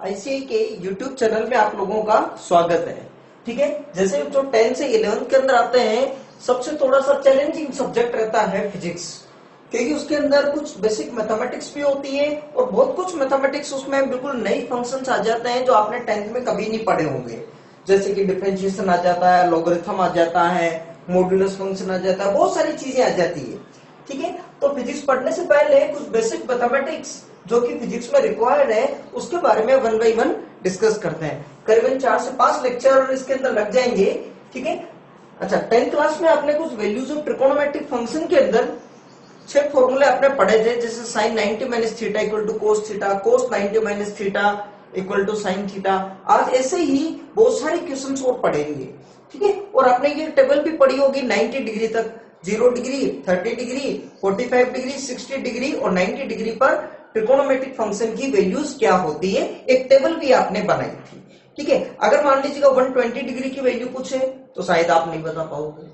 ICI के YouTube channel में आप लोगों का स्वागत है। ठीक है, जैसे जो 10 से 11 के अंदर आते हैं, सबसे थोड़ा सा चैलेंजिंग सब्जेक्ट रहता है फिजिक्स, क्योंकि उसके अंदर कुछ बेसिक मैथमेटिक्स भी होती है और बहुत कुछ मैथमेटिक्स उसमें बिल्कुल नई फंक्शंस आ जाते हैं जो आपने 10th में कभी नहीं पढ़े होंगे। जैसे कि डिफरेंशिएशन आ जाता है, लॉगरिथम आ जाता है, मॉड्यूलस फंक्शन आ जाता है, बहुत सारी चीजें आ जाती है। ठीक है, तो फिजिक्स पढ़ने से पहले कुछ बेसिक मैथमेटिक्स जो कि फिजिक्स में रिक्वायर्ड है उसके बारे में वन बाय वन डिस्कस करते हैं। करीबन 4 से 5 लेक्चर इसके अंदर लग जाएंगे। ठीक है, अच्छा 10th क्लास में आपने कुछ वैल्यूज ऑफ ट्रिकोनोमेट्रिक फंक्शन के अंदर 6 फॉर्मूले आपने पढ़े थे, जैसे sin 90 minus theta equal to cos theta, cos 90 minus theta equal to sine theta. आज ऐसे ही बहुत सारे क्वेश्चंस और पढ़ेंगे। ठीक है, और आपने ये टेबल भी पढ़ी होगी 90 डिग्री तक, 0 डिग्री, 30 डिग्री, 45 डिग्री, 60 डिग्री और 90 डिग्री पर ट्रिकोनोमेट्रिक फंक्शन की वैल्यूज क्या होती है, एक टेबल भी आपने बनाई थी। ठीक है, अगर मान लीजिएगा 120 डिग्री की वैल्यू पूछे तो शायद आप नहीं बता पाओगे।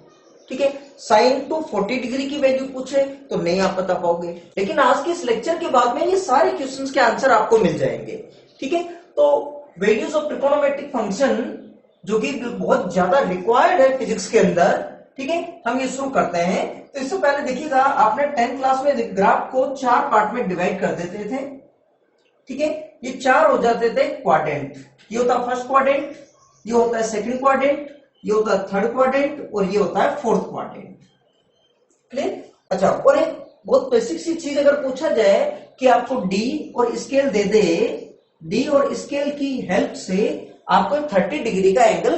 ठीक है, साइन टू 40 डिग्री की वैल्यू पूछे तो नहीं आप बता पाओगे, लेकिन आज के इस लेक्चर के बाद में ये सारे क्वेश्चंस के आंसर आपको मिल जाएंगे। ठीक है, तो वैल्यूज ऑफ ट्रिकोनोमेट्रिक फंक्शन जो कि बहुत ज्यादा रिक्वायर्ड है फिजिक्स के अंदर। ठीक है, हम ये शुरू करते हैं। तो इससे पहले देखिएगा, आपने 10th क्लास में ग्राफ को 4 पार्ट में डिवाइड कर देते थे। ठीक है, ये 4 हो जाते थे क्वाड्रेंट। ये होता है फर्स्ट क्वाड्रेंट, ये होता है सेकंड क्वाड्रेंट, ये होता है थर्ड क्वाड्रेंट और ये होता है फोर्थ क्वाड्रेंट। क्लियर? अच्छा, और एक बहुत बेसिक सी चीज अगर पूछा जाए कि आपको डी और स्केल दे दे, डी और स्केल की हेल्प से आपको 30 डिग्री का एंगल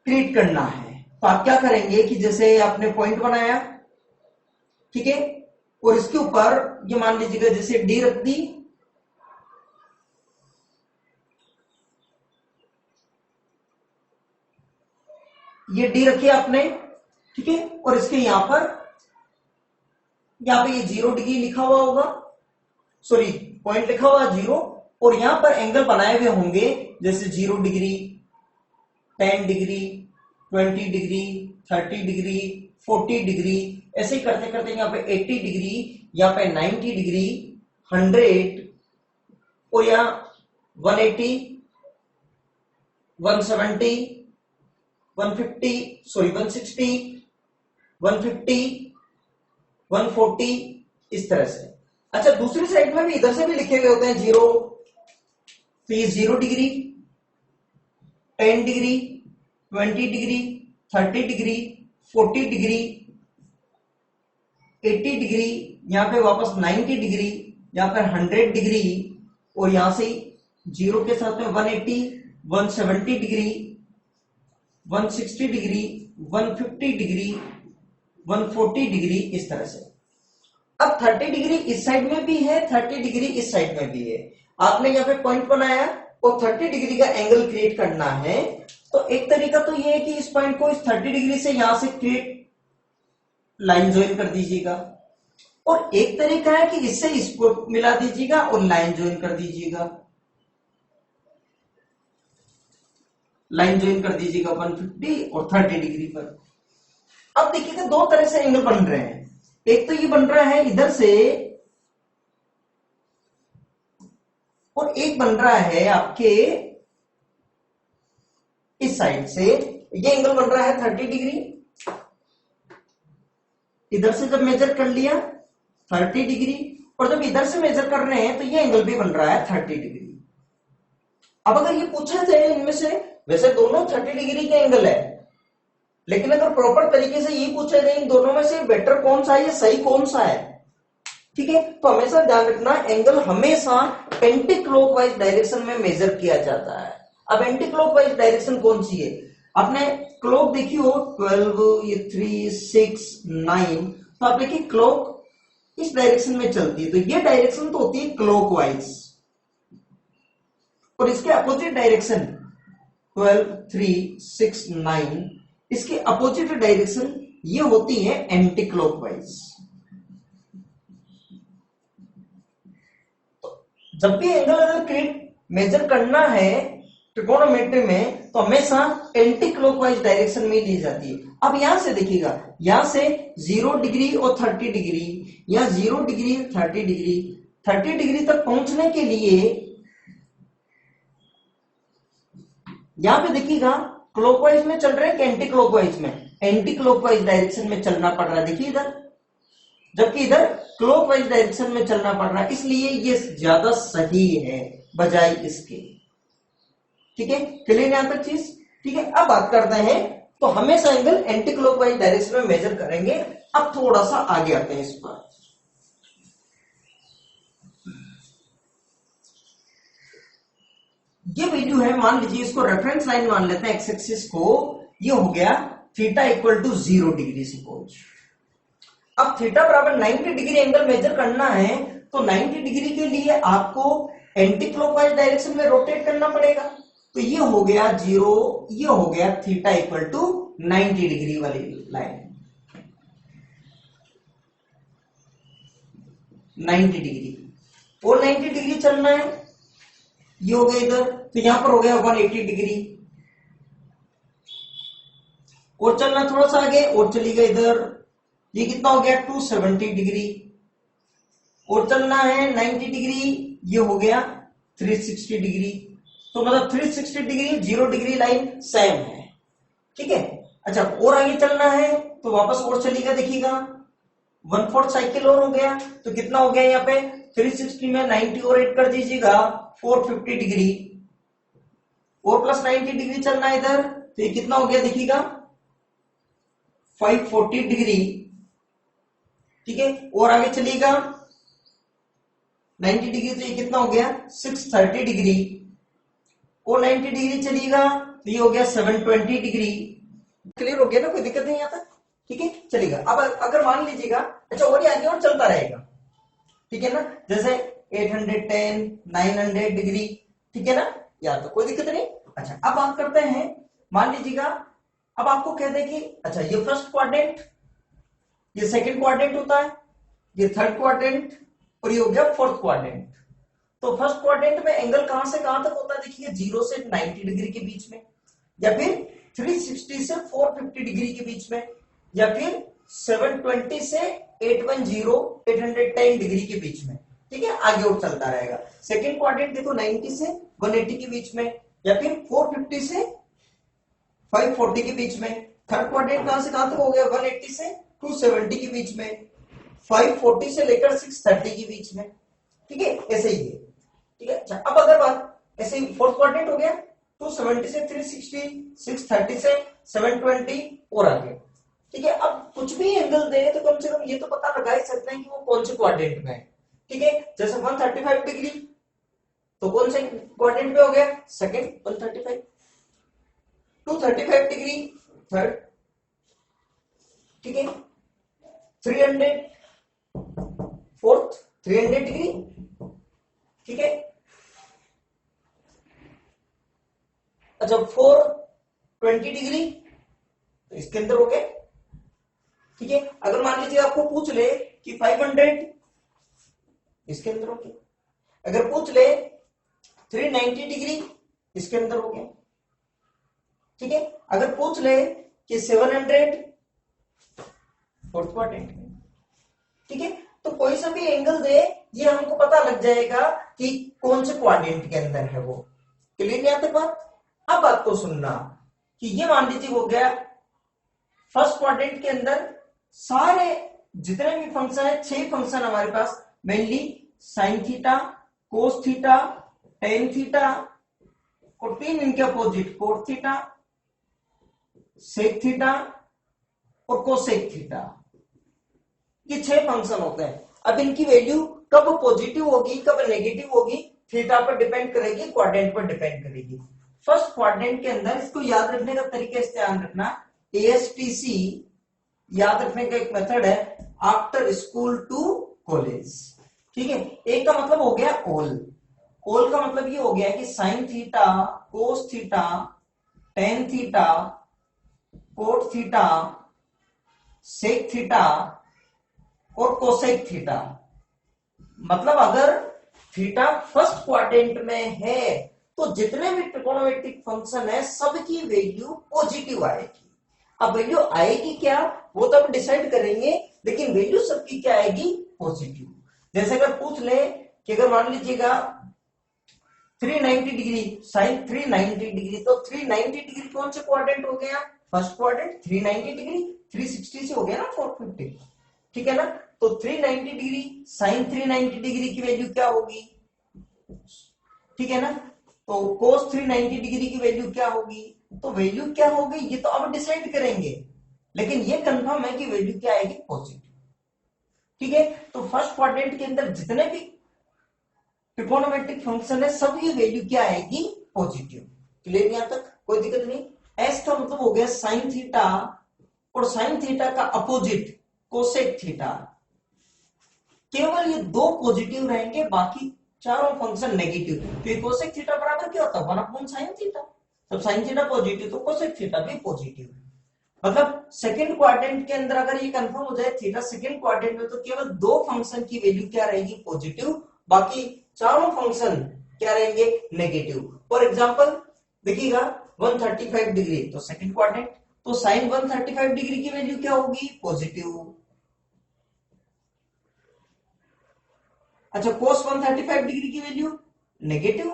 क्रिएट करना है, तो आप क्या करेंगे कि जैसे आपने पॉइंट बनाया, ठीक है, और इसके ऊपर ये मान लीजिएगा जैसे डी रख दी, ये डी रखी आपने, ठीक है, और इसके यहां पे ये 0 डिग्री लिखा हुआ होगा, सॉरी पॉइंट लिखा हुआ 0, और यहां पर एंगल बनाए हुए होंगे जैसे 0 degree, 10 degree, 20 degree, 30 degree, 40 degree, ऐसे ही करते करते यहाँ पे 80 डिग्री, यहाँ पे 90 डिग्री, 100 और यहाँ 180, 170, 150, सॉरी 160, 150, 140, इस तरह से। अच्छा, दूसरी साइड में भी इधर से भी लिखे हुए होते हैं 0, तो ये 0 degree, 10 degree, 20 degree, 30 degree, 40 degree, 80 degree, यहां पे वापस 90 डिग्री, यहां पर 100 डिग्री, और यहां से 0 के साथ में 180, 170 डिग्री, 160 डिग्री, 150 डिग्री, 140 डिग्री, इस तरह से। अब 30 डिग्री इस साइड में भी है, 30 डिग्री इस साइड में भी है। आपने यहाँ पे पॉइंट बनाया और 30 डिग्री का एंगल क्रिएट करना है, तो एक तरीका तो ये है कि इस पॉइंट को इस 30 डिग्री से यहां से क्रिएट लाइन ज्वाइन कर दीजिएगा, और एक तरीका है कि इससे इसको मिला दीजिएगा और लाइन ज्वाइन कर दीजिएगा, लाइन ज्वाइन कर दीजिएगा 150 और 30 डिग्री पर। अब देखिएगा 2 तरह से एंगल बन रहे हैं, एक तो ये बन रहा है इधर से, और एक बन रहा है आपके इस साइड से। ये एंगल बन रहा है 30 डिग्री, इधर से जब मेजर कर लिया 30 डिग्री, और जब इधर से मेजर कर रहे हैं तो ये एंगल भी बन रहा है 30 डिग्री। अब अगर ये पूछा जाए इनमें से, वैसे दोनों 30 डिग्री के एंगल है, लेकिन अगर प्रॉपर तरीके से ये पूछा जाए इन दोनों में से बेटर कौन सा है या सही कौन सा है, ठीक है, तो हमेशा ध्यान रखना एंगल हमेशा एंटी क्लॉकवाइज डायरेक्शन में मेजर किया जाता है। अब एंटी क्लॉकवाइज डायरेक्शन कौन सी है? आपने क्लॉक देखी हो 12, ये 3, 6, 9, तो आप देखिए क्लॉक इस डायरेक्शन में चलती है, तो ये डायरेक्शन तो होती है क्लॉकवाइज, और इसके अपोजिट डायरेक्शन 12, 3, 6, 9, इसके अपोजिट डायरेक्शन ये होती है एंटी क्लॉकवाइज। जब भी एंगल अगर क्रिएट मेजर करना है ट्रिकोनोमेट्री में, तो हमेशा एंटी क्लॉकवाइज डायरेक्शन में ली जाती है। अब यहां से देखिएगा, यहां से 0 डिग्री और 30 डिग्री, या 0 डिग्री 30 डिग्री, 30 डिग्री तक पहुंचने के लिए यहां पे देखिएगा क्लॉकवाइज में चल रहे हैं कि एंटी क्लॉकवाइज में, एंटी क्लॉकवाइज डायरेक्शन में चलना पड़ रहा है, देखिए इधर, जबकि इधर क्लॉकवाइज डायरेक्शन में चलना पड़ रहा है, इसलिए ये ज्यादा सही है बजाय इसके। ठीक है, क्लियर यहां तक चीज? ठीक है, अब बात करते हैं तो हमेशा एंगल एंटी क्लॉकवाइज डायरेक्शन में मेजर करेंगे। अब थोड़ा सा आगे आते हैं इस पर। ये वैल्यू है, मान लीजिए इसको रेफरेंस लाइन मान लेते हैं एक्स एक्सिस को, ये हो गया theta equal to 0 degree suppose. अब थीटा बराबर 90 डिग्री एंगल मेजर करना है तो 90 डिग्री के लिए आपको एंटी क्लॉकवाइज डायरेक्शन में रोटेट करना पड़ेगा। तो ये हो गया 0, ये हो गया थीटा इक्वल टू 90 डिग्री वाली लाइन, 90 डिग्री, और 90 डिग्री चलना है, ये हो गया इधर, तो यहां पर हो गया 180 डिग्री, और चलना थोड़ा सा आगे और चलिएगा इधर, ये कितना हो गया 270 डिग्री, और चलना है 90 डिग्री, ये हो गया 360 डिग्री। तो मतलब 360 डिग्री 0 डिग्री लाइन सेम है। ठीक है, अच्छा और आगे चलना है तो वापस और चलिएगा, देखिएगा 1/4 साइकिल और हो गया, तो कितना हो गया यहाँ पे 360 में 90 और ऐड कर दीजिएगा 450 डिग्री, और प्लस 90 डिग्री चलना है इधर, तो ये कितना हो गया देखिएगा 540 डिग्री। ठीक है, और आगे चलिएगा 90 डिग्री, तो ये कितना हो गया 630 डिग्री, और 90 डिग्री चलिएगा तो ये हो गया 720 डिग्री। क्लियर हो गया ना, कोई दिक्कत नहीं आता? ठीक है, चलेगा। अब अगर मान लीजिएगा, अच्छा और ये आगे और चलता रहेगा, ठीक है ना, जैसे 810, 900 डिग्री, ठीक है ना, या तो कोई दिक्कत नहीं। अच्छा अब बात करते हैं, मान लीजिएगा अब आपको कह दे कि अच्छा ये फर्स्ट क्वाड्रेंट, ये सेकंड क्वाड्रेंट होता है, ये थर्ड क्वाड्रेंट, और ये हो गया फोर्थ क्वाड्रेंट। तो फर्स्ट क्वाड्रेंट में एंगल कहां से कहां तक होता है, देखिए 0 से 90 डिग्री के बीच में, या फिर 360 से 450 डिग्री के बीच में, या फिर 720 से 810 डिग्री के बीच में। ठीक है, आगे और चलता रहेगा। सेकंड क्वाड्रेंट देखो 90 से 180 के बीच में, या फिर 450 से 540 के बीच में। थर्ड क्वाड्रेंट कहां से कहां तक हो गया 180 से 270 के बीच में, 540 से लेकर 630 के बीच में। ठीक है, ऐसे ही है। ठीक है, अच्छा अब अगर बात ऐसे ही फोर्थ क्वाड्रेंट हो गया 270 से 360, 630 से 720 और आगे। ठीक है, अब कुछ भी एंगल दे तो कम से कम ये तो पता लगा ही सकते हैं कि वो कौन से क्वाड्रेंट में है। ठीक है, जैसे 135 डिग्री तो कौन से क्वाड्रेंट पे हो गया, सेकंड 135, 235 डिग्री थर्ड, ठीक है, 300 फोर्थ, 300 डिग्री, ठीक है, अच्छा 420 डिग्री तो इसके अंदर हो गए। ठीक है, अगर मान लीजिए आपको पूछ ले कि 500 इसके अंदर हो गया, अगर पूछ ले 390 डिग्री इसके अंदर हो गया। ठीक है, अगर पूछ ले कि 700 फोर्थ क्वाड्रेंट में। ठीक है, तो कोई सा भी एंगल दे ये हमको पता लग जाएगा कि कौन से क्वाड्रेंट के अंदर है वो। क्लियर नहीं आती बात? अब बात को सुनना कि ये मान लीजिए हो गया फर्स्ट क्वाड्रेंट के अंदर सारे जितने भी फंक्शन है, 6 फंक्शन हमारे पास, mainly sine theta, cos theta, tan theta, और 3 इनके opposite cot theta, sec theta और कोसेक थीटा। ये 6 फंक्शन होते हैं। अब इनकी वैल्यू कब पॉजिटिव होगी कब नेगेटिव होगी, थीटा पर डिपेंड करेगी, क्वाड्रेंट पर डिपेंड करेगी। फर्स्ट क्वाड्रेंट के अंदर इसको याद रखने का तरीका इस ध्यान रखना, ASTC याद रखने का एक मेथड है, आफ्टर स्कूल टू कॉलेज। ठीक है, एक का मतलब हो गया ऑल, ऑल का मतलब ये हो गया कि sine theta, cos theta, tan theta, cot theta, sec theta और कोसेक थीटा। मतलब अगर थीटा फर्स्ट क्वाड्रेंट में है तो जितने भी ट्रिगोनोमेट्रिक फंक्शन है सबकी वैल्यू पॉजिटिव आएगी। अब वैल्यू आएगी क्या वो तो हम डिसाइड करेंगे, लेकिन वैल्यू सबकी क्या आएगी, पॉजिटिव। जैसे अगर पूछ ले कि अगर मान लीजिएगा 390 डिग्री, साइन 390 डिग्री, तो 390 डिग्री कौन से क्वाड्रेंट हो गया? First quadrant. 390 डिग्री 360 से हो गया ना 450, ठीक है ना। तो 390 डिग्री साइन 390 डिग्री की वैल्यू क्या होगी? ठीक है ना। तो cos 390 डिग्री की वैल्यू क्या होगी? तो वैल्यू क्या होगी ये तो अब डिसाइड करेंगे, लेकिन ये कंफर्म है कि वैल्यू क्या आएगी? पॉजिटिव। ठीक है, तो फर्स्ट क्वाड्रेंट के अंदर जितने भी ट्रिगोनोमेट्रिक फंक्शन है सबकी वैल्यू क्या आएगी? पॉजिटिव। क्लियर यहां तक? कोई दिक्कत नहीं। एस का मतलब हो गया साइन थीटा, और साइन थीटा का अपोजिट कोसेक थीटा। केवल ये दो पॉजिटिव रहेंगे, बाकी चारों फंक्शन नेगेटिव, क्योंकि कोसेक थीटा बराबर क्या होता है? 1 साइन थीटा। जब साइन थीटा पॉजिटिव तो कोसेक थीटा भी पॉजिटिव। मतलब सेकंड क्वाड्रेंट के अंदर अगर ये कंफर्म हो जाए थीटा सेकंड क्वाड्रेंट में, तो केवल दो फंक्शन की वैल्यू क्या रहेगी? पॉजिटिव, बाकी चारों फंक्शन क्या रहेंगे? नेगेटिव। फॉर एग्जांपल देखिएगा 135 डिग्री तो सेकंड क्वाड्रेंट, तो साइन 135 डिग्री की वैल्यू क्या होगी? पॉजिटिव। अच्छा, cos 135 डिग्री की वैल्यू नेगेटिव,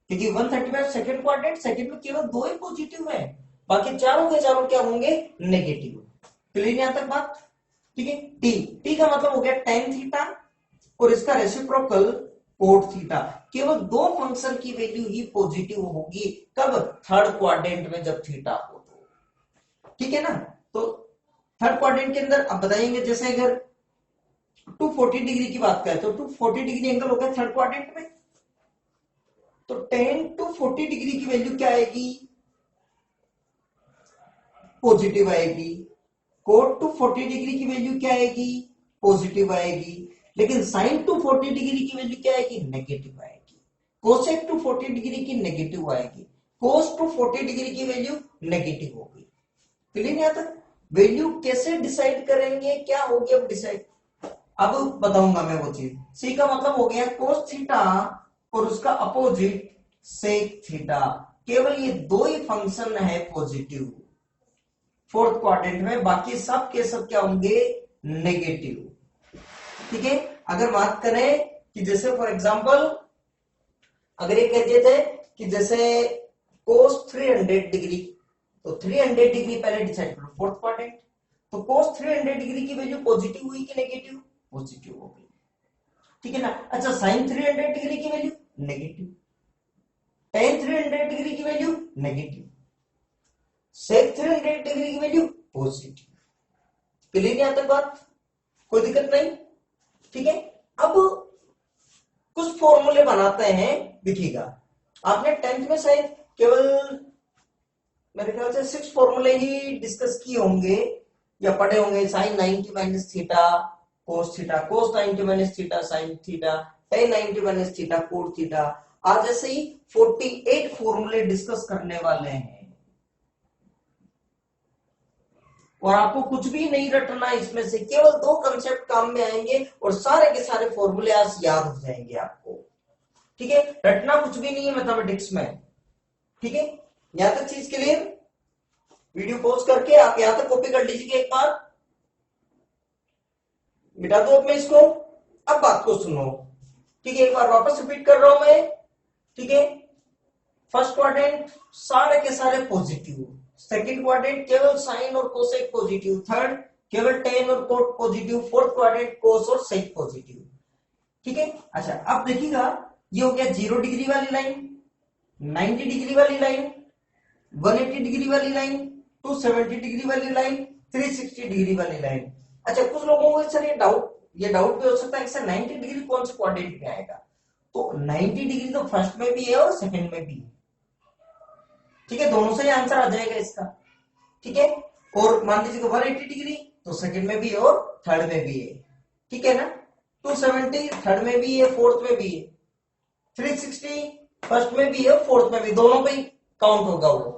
क्योंकि 135 सेकंड क्वाड्रेंट, सेकंड में केवल दो ही पॉजिटिव है, बाकी चारों के चारों क्या होंगे? नेगेटिव। क्लियर यहां तक बात? ठीक है। टी, टी का मतलब हो गया tan थीटा, और इसका रेसिप्रोकल cot थीटा। केवल दो फंक्शन की वैल्यू ही पॉजिटिव होगी, कब? थर्ड क्वाड्रेंट में जब थीटा हो तो। ठीक है ना। तो थर्ड क्वाड्रेंट के अंदर अब बताएंगे, जैसे अगर 240 डिग्री की बात करें तो 240 डिग्री एंगल हो गया थर्ड क्वाड्रेंट में, तो tan 240 डिग्री की वैल्यू क्या आएगी? पॉजिटिव आएगी। cot 240 डिग्री की वैल्यू क्या आएगी? पॉजिटिव आएगी। लेकिन sin 240 डिग्री की वैल्यू क्या आएगी? नेगेटिव आएगी। cosec 240 डिग्री की नेगेटिव आएगी। cos 240 डिग्री की वैल्यू नेगेटिव होगी। क्लियर यहां तक? वैल्यू कैसे डिसाइड करेंगे, क्या होगी अब डिसाइड, अब बताऊंगा मैं वो चीज। सी का मतलब हो गया cos थीटा, और उसका अपोजिट sec थीटा। केवल ये दो ही फंक्शन है पॉजिटिव फोर्थ क्वाड्रेंट में, बाकी सब के सब क्या होंगे? नेगेटिव। ठीक है। अगर बात करें कि जैसे फॉर एग्जांपल अगर ये कह देते कि जैसे cos 300 डिग्री, तो 300 डिग्री पहले डिसाइड करो फोर्थ क्वाड्रेंट, तो cos 300 डिग्री की वैल्यू पॉजिटिव हुई कि नेगेटिव? पॉजिटिव हो गई। ठीक है ना। अच्छा, sin 300 डिग्री की वैल्यू नेगेटिव, tan 300 डिग्री की वैल्यू नेगेटिव, sec 300 डिग्री की वैल्यू पॉजिटिव। क्लियर यहां तक बात? कोई दिक्कत नहीं। ठीक है। अब कुछ फॉर्मूले बनाते हैं, देखिएगा आपने 10th में शायद केवल मेरे ख्याल से 6 फॉर्मूले ही डिस्कस किए होंगे या पढ़े होंगे। Sine 90 minus theta cos theta, cos 90 minus theta sine theta, tan 90 minus theta cot theta. आज ऐसे ही 48 फॉर्मूले डिस्कस करने वाले हैं, और आपको कुछ भी नहीं रटना इसमें से, केवल दो कंसेप्ट काम में आएंगे और सारे के सारे फॉर्मूले आज याद हो जाएंगे आपको। ठीक है, रटना कुछ भी नहीं है मैथमेटिक्स में। ठीक है, यहां तक चीज क्लियर? वीडियो पॉज करके आप यहां तक कॉपी कर लीजिए एक बार, मिटा दो अब मैं इसको। अब बात को सुनो। ठीक है, एक बार वापस रिपीट कर रहा हूं मैं। ठीक है, फर्स्ट क्वाड्रेंट सारे के सारे पॉजिटिव, सेकंड क्वाड्रेंट केवल साइन और कोसेक पॉजिटिव, थर्ड केवल टेन और कोट पॉजिटिव, फोर्थ क्वाड्रेंट कोस और सेक पॉजिटिव। ठीक है। अच्छा, अब देखिएगा ये हो गया 0 डिग्री वाली लाइन, 90 डिग्री वाली लाइन, 180 डिग्री वाली लाइन, 270 डिग्री वाली लाइन, 360 डिग्री वाली लाइन। अच्छा, कुछ लोगों को सर ये डाउट भी हो सकता है कि सर 90 डिग्री कौन से क्वाड्रेंट में आएगा? तो 90 डिग्री तो फर्स्ट में भी है और सेकंड में भी है। ठीक है, दोनों से ही आंसर आ जाएगा इसका। ठीक है, और मान लीजिए 180 डिग्री तो सेकंड में भी है और थर्ड में भी है। ठीक है ना। 270 थर्ड में भी है, फोर्थ में भी है। 360 फर्स्ट में भी है, फोर्थ में भी, दोनों पे काउंट होगा वो।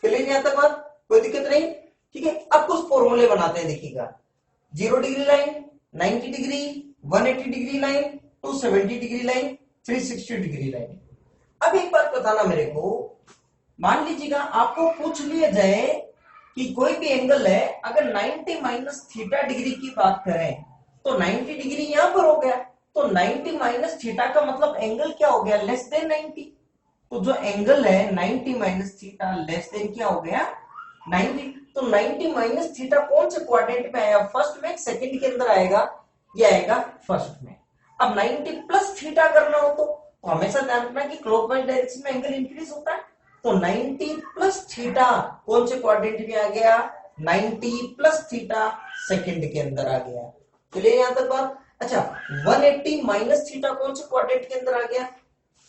क्लियर यहां तक बात? कोई दिक्कत नहीं। ठीक है, अब कुछ फॉर्मूले बनाते हैं, देखिएगा 0 degree line, 90 degree, 180 degree line, 270 degree line, 360 degree line. अब एक बात बताना मेरे को, मान लीजिएगा आपको पूछ लिया जाए कि कोई भी एंगल है, अगर 90 माइनस थीटा डिग्री की बात करें तो 90 डिग्री यहां पर हो गया, तो 90 माइनस थीटा का मतलब एंगल क्या हो गया, लेस देन 90। तो जो एंगल है 90 माइनस थीटा लेस देन क्या हो गया 90। तो 90 माइनस थीटा कौन से क्वाड्रेंट में आएगा, फर्स्ट में सेकंड के अंदर आएगा, ये आएगा फर्स्ट में। अब 90 प्लस थीटा करना हो तो हमेशा ध्यान रखना कि क्लॉकवाइज डायरेक्शन में एंगल इंक्रीज होता है। तो 90 प्लस थीटा कौन से क्वाड्रेंट में आ गया, 90 प्लस थीटा सेकंड के अंदर आ गया। चलिए यहां तक बात। अच्छा 180 माइनस थीटा कौन से क्वाड्रेंट के अंदर आ गया,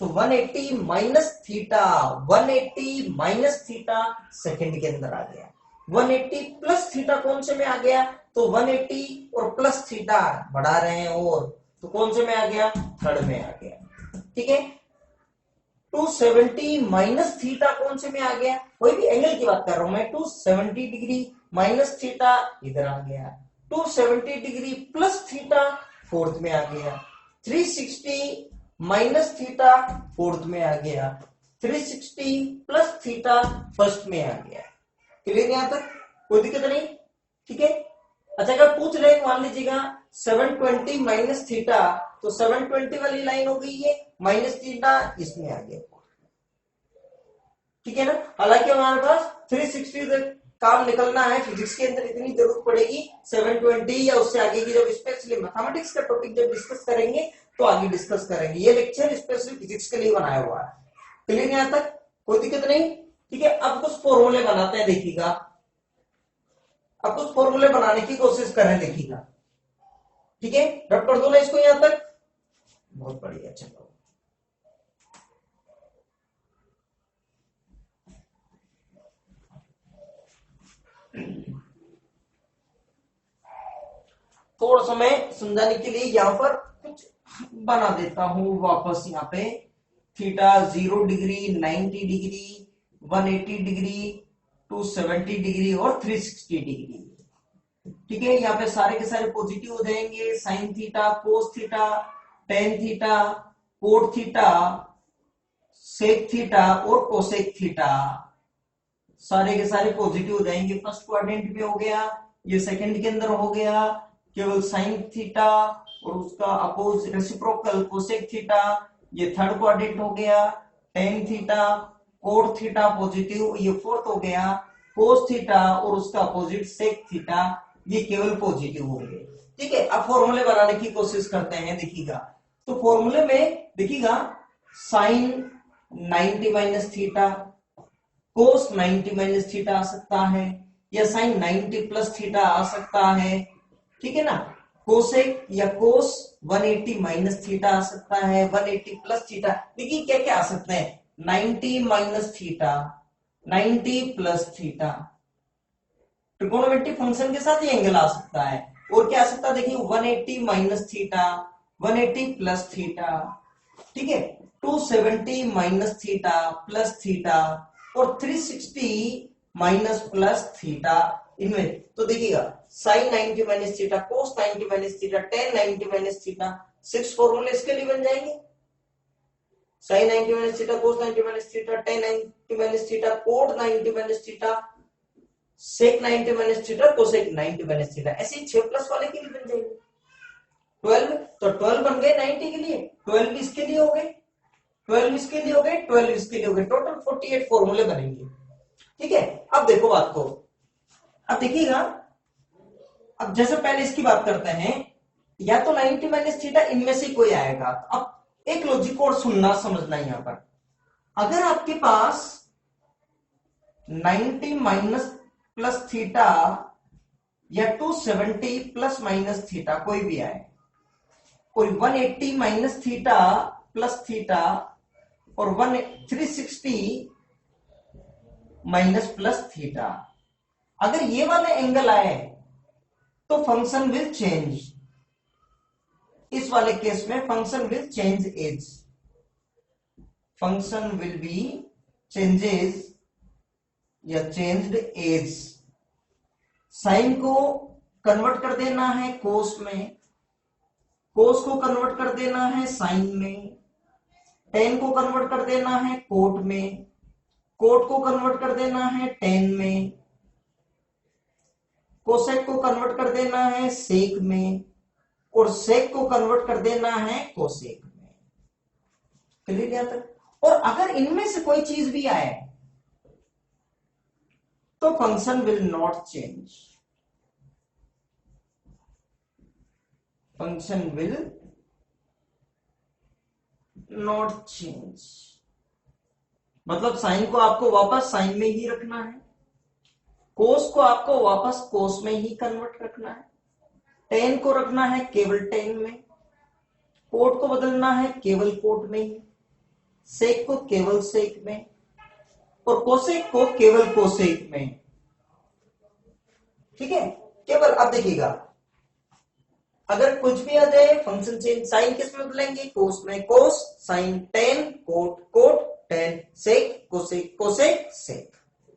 तो 180 minus theta, 180 minus theta second के अंदर आ गया। 180 प्लस थीटा कौन से में आ गया, तो 180 और प्लस थीटा बढ़ा रहे हैं और, तो कौन से में आ गया, थर्ड में आ गया। ठीक है। 270 माइनस थीटा कौन से में आ गया, कोई भी एंगल की बात कर रहा हूं मैं, 270 डिग्री माइनस थीटा इधर आ गया। 270 डिग्री प्लस थीटा फोर्थ में आ गया। 360 माइनस थीटा फोर्थ में आ गया। 360 प्लस थीटा फर्स्ट में आ गया। क्लियर यहां तक, कोई दिक्कत नहीं। ठीक है। अच्छा अगर पूछ रहे मान लीजिएगा 720 माइनस थीटा, तो 720 वाली लाइन हो गई ये, माइनस थीटा इसमें आ गया। ठीक है ना। हालांकि हमारे पास 360 से काम निकलना है, फिजिक्स के अंदर इतनी जरूरत पड़ेगी, 720 या उससे आगे की जब स्पेशली मैथमेटिक्स का टॉपिक जब डिस्कस करेंगे तो आगे डिस्कस करेंगे। ये लेक्चर स्पेशली फिजिक्स के लिए बनाया हुआ है। क्लियर यहां तक, कोई दिक्कत नहीं। ठीक है। अब कुछ फॉर्मूले बनाते हैं, देखिएगा। अब कुछ फॉर्मूले बनाने की कोशिश करें, देखिएगा। ठीक है। रब कर दो ना इसको यहां तक, बहुत बढ़िया। चलो थोड़ा समय समझाने के लिए यहां पर कुछ बना देता हूं वापस। यहाँ पे theta 0 degree, 90 degree, 180 degree, 270 degree और 360 डिग्री। ठीक है। यहाँ पे सारे के सारे पॉजिटिव हो जाएंगे। Sine theta, cos theta, tan theta, cot theta, sec theta और कोसेक थीटा, सारे के सारे पॉजिटिव हो जाएंगे। फर्स्ट क्वाड्रेंट में हो गया, ये सेकंड के अंदर हो गया। केवल साइन थीटा और उसका अपोज रेसिप्रोकल कोसेक थीटा, ये थर्ड क्वाड्रेंट हो गया। Ten theta, cot theta positive, ये फोर्थ हो गया। कोस थीटा और उसका अपोजिट सेक थीटा, ये केवल पॉजिटिव होंगे। ठीक है। अब फॉर्मूले बनाने की कोशिश करते हैं, देखिएगा। तो फॉर्मूले में देखिएगा, sine 90 minus theta, cos 90 minus theta आ सकता है, या साइन 90 प्लस थीटा आ सकता है। ठीक है ना। कोसेक या कोस 180 माइनस थीटा आ सकता है, 180 प्लस थीटा। देखिए क्या क्या आ सकते हैं, 90 minus theta, 90 plus theta. Trigonometric function के साथ ये एंगल आ सकता है। और क्या आ सकता है, देखिए 180 माइनस थीटा, 180 प्लस थीटा। ठीक है। 270 माइनस थीटा प्लस थीटा और 360 माइनस प्लस थीटा इनमें। तो देखिएगा sine 90 minus theta, cos 90 minus theta, tan 90 minus theta, 6 फॉर्मूले इसके लिए बन जाएंगे। Sine 90 minus theta, cos 90 minus theta, tan 90 minus theta, cot 90 minus theta, sec 90 minus theta, cosec 90 minus theta. ऐसे 6 प्लस वाले के लिए बन जाएंगे। 12, तो 12 बन गए 90 के लिए, 12 इसके लिए हो गए, 12 इसके लिए हो गए, 12 इसके लिए हो गए, टोटल 48 फॉर्मूले बनेंगे। ठीक है। अब देखो बात को, अब देखिएगा। अब जैसे पहले इसकी बात करते हैं, या तो 90 माइनस थीटा इनमें से कोई आएगा। अब एक लॉजिक और सुनना समझना यहां पर, अगर आपके पास 90 माइनस प्लस थीटा या 270 प्लस माइनस थीटा कोई भी आए, कोई 180 माइनस थीटा प्लस थीटा और 360 माइनस प्लस थीटा, अगर ये वाले एंगल आए तो फंक्शन विल चेंज। इस वाले केस में function will change as, function will be changes या चेंज्ड एज। साइन को कन्वर्ट कर देना है कोस में, कोस को कन्वर्ट कर देना है साइन में, टेन को कन्वर्ट कर देना है कोट में, कोट को कन्वर्ट कर देना है टेन में, कोसेक को कन्वर्ट कर देना है सेक में, और सेक को कन्वर्ट कर देना है कोसेक में। क्लियर यहां तक? और अगर इनमें से कोई चीज भी आए तो function will not change, function will not change. मतलब साइन को आपको वापस साइन में ही रखना है, कोस को आपको वापस कोस में ही कन्वर्ट रखना है, टेन को रखना है केवल टेन में, कोट को बदलना है केवल कोट में ही, सेक को केवल सेक में, और कोसेक को केवल कोसेक में। ठीक है, केवल अब देखिएगा, अगर कुछ भी आ जाए फंक्शन चेंज, साइन किस में बदलेंगे? कोस में, cos sine tan, cot cot tan, sec cosec cosec sec.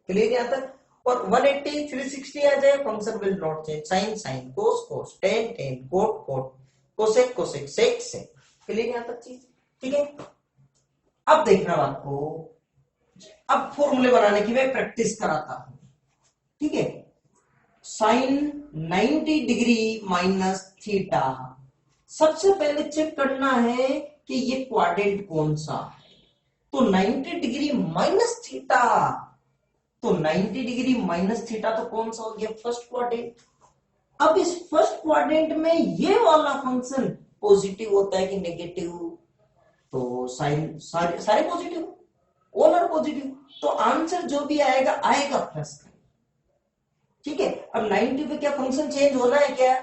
Clear यहां तक? और 180 360 आ जाए function will not change, sine sine cos cos tan tan cot cot cosec cosec sec sec. Clear यहां तक चीज? ठीक है, अब देखना आपको, अब फॉर्मूले बनाने की मैं प्रैक्टिस कराता हूं। ठीक है, साइन 90 डिग्री माइनस थीटा, सबसे पहले चेक करना है कि ये क्वाड्रेंट कौन सा है। तो 90 डिग्री माइनस थीटा, तो 90 डिग्री माइनस थीटा तो कौन सा हो गया? First quadrant. अब इस फर्स्ट क्वाड्रेंट में ये वाला फंक्शन पॉजिटिव होता है कि नेगेटिव? तो साइन सारे पॉजिटिव, ऑल आर पॉजिटिव, तो आंसर जो भी आएगा आएगा प्लस का। ठीक है, अब 90 पे क्या फंक्शन चेंज होना है क्या?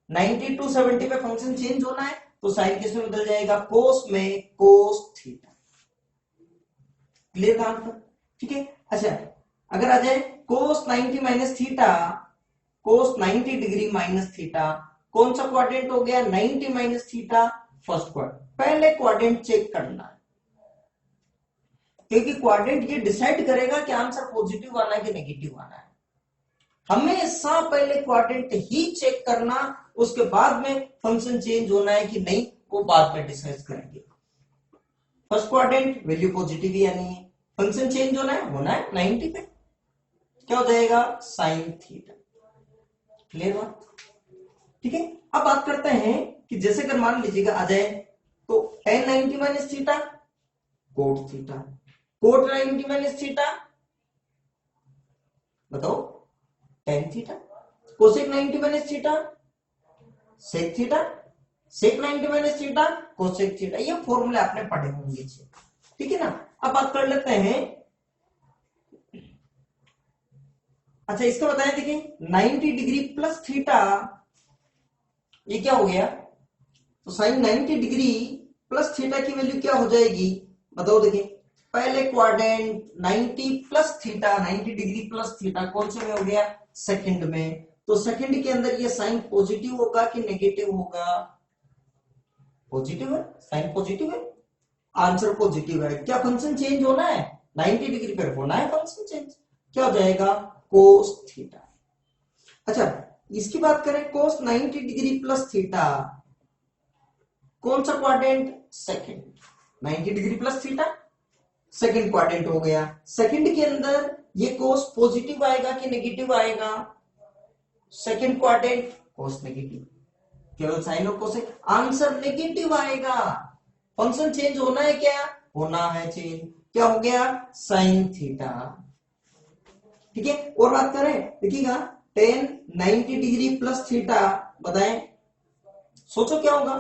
90 टू 70 पे फंक्शन चेंज होना है, तो साइन किस में बदल जाएगा? कोस में, कोस थीटा। Clear answer? ठीक है, अच्छा अगर आ जाए कोस 90 minus theta, cos 90 degree minus theta, कौन सा क्वाड्रेंट हो गया? 90 माइनस थीटा, फर्स्ट क्वाड्रेंट। पहले क्वाड्रेंट चेक करना है, क्योंकि क्वाड्रेंट ये डिसाइड करेगा कि आंसर पॉजिटिव आना है कि नेगेटिव आना है। हमेशा पहले क्वाड्रेंट ही चेक करना, उसके बाद में फंक्शन चेंज होना है कि नहीं वो बाद में डिसाइड करेंगे। फर्स्ट क्वाड्रेंट वैल्यू पॉजिटिव ही आनी है, फंक्शन चेंज होना है 90 पे, क्या हो जाएगा? Sign theta. क्लियर बात? ठीक है, अब बात करते हैं कि जैसे अगर मान लीजिएगा आ जाए तो tan 90 minus theta, cot theta, cot 90 minus theta, बताओ tan theta, cosec 90 minus theta, sec theta, sec 90 minus theta, cosec theta. ये फॉर्मूले आपने पढ़े होंगे, ठीक है ना? अब बात कर लेते हैं, अच्छा इसको बताएं, देखिए 90 डिग्री प्लस थीटा, ये क्या हो गया? तो साइन 90 डिग्री प्लस थीटा की वैल्यू क्या हो जाएगी? बताओ, देखिए पहले quadrant 90 plus theta, 90 degree plus theta कौन से में हो गया? सेकंड में। तो सेकंड के अंदर ये साइन पॉजिटिव होगा कि नेगेटिव होगा? पॉजिटिव है, साइन पॉजिटिव है, आंसर पॉजिटिव है। क्या फंक्शन चेंज होना है? 90 डिग्री पर होना है फंक्शन चेंज, क्या हो जाएगा? Cos theta. अच्छा इसकी बात करें, कोस 90 डिग्री प्लस थीटा, कौन सा quadrant? Second. 90 degree plus theta second quadrant हो गया। सेकंड के अंदर ये कोस पॉजिटिव आएगा कि नेगेटिव आएगा? सेकंड क्वाड्रेंट कोस नेगेटिव, केवल साइन और कोसेक, आंसर नेगेटिव आएगा। फंक्शन चेंज होना है क्या? होना है चेंज, क्या हो गया? Sine theta. ठीक है, और बात करें, देखिएगा tan 90 डिग्री प्लस थीटा, बताएं सोचो क्या होगा?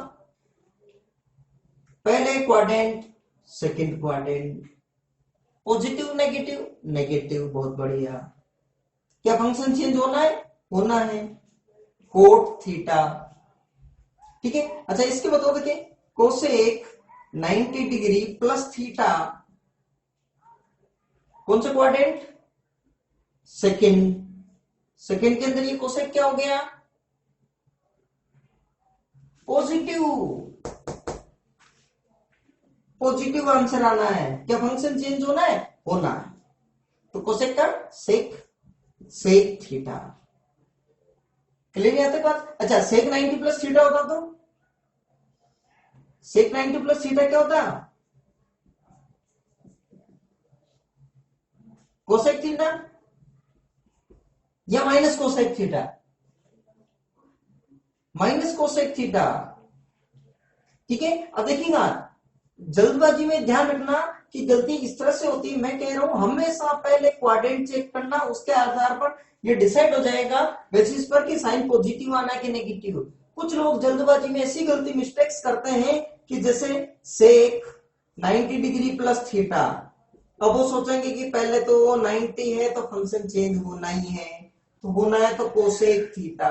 पहले quadrant second quadrant, positive negative negative, बहुत बढ़िया। क्या फंक्शन चेंज होना है? होना है, कोट थीटा। ठीक है, अच्छा इसके बताओ, देखिए कोसेक 90 डिग्री प्लस थीटा, कौन सा क्वाड्रेंट? सेकंड। सेकंड के अंदर ये कोसेक क्या हो गया? पॉजिटिव, पॉजिटिव आंसर आना है। क्या फंक्शन चेंज होना है? होना है, तो कोसेक का सेक, सेक थीटा। क्लियर यहां तक बात? अच्छा सेक 90 प्लस थीटा होता तो सेक 90 प्लस थीटा क्या होता? कोसेक थीटा या minus cosec theta? Minus cosec theta. ठीक है, अब देखिएगा जल्दबाजी में ध्यान रखना कि गलती इस तरह से होती है। मैं कह रहा हूं हमेशा पहले क्वाड्रेंट चेक करना, उसके आधार पर ये डिसाइड हो जाएगा बेसिस पर कि साइन पॉजिटिव आना है कि नेगेटिव। कुछ लोग जल्दबाजी में ऐसी गलती मिस्टेक्स करते हैं कि जैसे सेक 90 डिग्री प्लस थीटा, अब वो सोचेंगे कि पहले तो 90 है तो फंक्शन चेंज होना ही है, तो होना है तो कोसेक थीटा।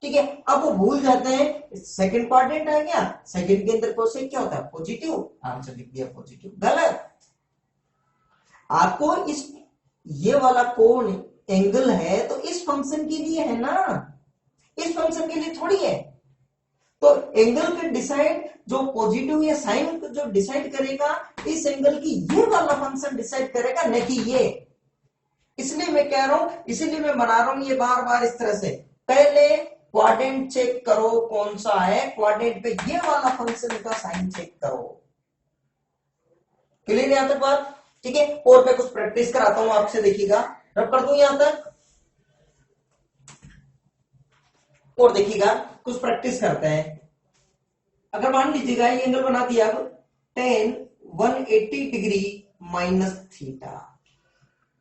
ठीक है, अब वो भूल जाते हैं सेकंड क्वाड्रेंट आ गया, सेकंड के अंदर कोसेक क्या होता है, पॉजिटिव, आंसर लिख दिया पॉजिटिव। गलत। आपको इस ये वाला कोण एंगल है तो इस फंक्शन के लिए है ना, इस फंक्शन के लिए थोड़ी है। तो एंगल के डिसाइड जो पॉजिटिव या साइन जो डिसाइड करेगा इस एंगल की ये वाला फंक्शन डिसाइड करेगा, नहीं ये। इसलिए मैं कह रहा हूं, इसीलिए मैं बना रहा हूं ये बार बार इस तरह से। पहले क्वाड्रेंट चेक करो कौन सा है, क्वाड्रेंट पे ये वाला फंक्शन का साइन चेक करो। क्लियर यहां तक बात? ठीक है, और मैं कुछ प्रैक्टिस कराता हूं आपसे, देखिएगा रब कर दूं यहां तक, और देखिएगा कुछ प्रैक्टिस करते हैं। अगर मान लीजिएगा ये एंगल बना दिया अब tan 180 डिग्री माइनस थीटा,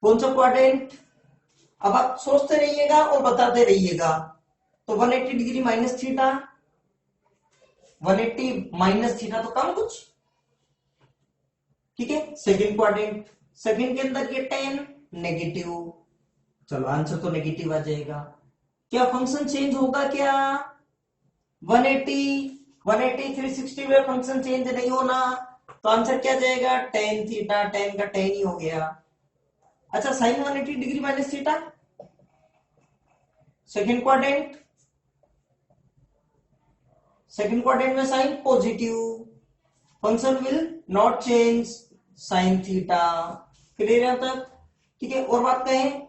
कौन सा क्वाड्रेंट? अब आप सोचते रहिएगा और बताते रहिएगा। तो 180 degree minus theta, 180 minus theta तो कम कुछ। ठीक है, सेकंड क्वाड्रेंट, सेकंड के अंदर ये tan नेगेटिव, चलो आंसर तो नेगेटिव आ जाएगा। क्या फंक्शन चेंज होगा क्या? 180 360 में फंक्शन चेंज नहीं होना, तो आंसर क्या जाएगा, tan थीटा, tan का tan ही हो गया। अच्छा, sine 180 degree minus theta, second quadrant, second quadrant में sine positive, function will not change sine theta. Clear है तक? ठीक है, और बात कहें,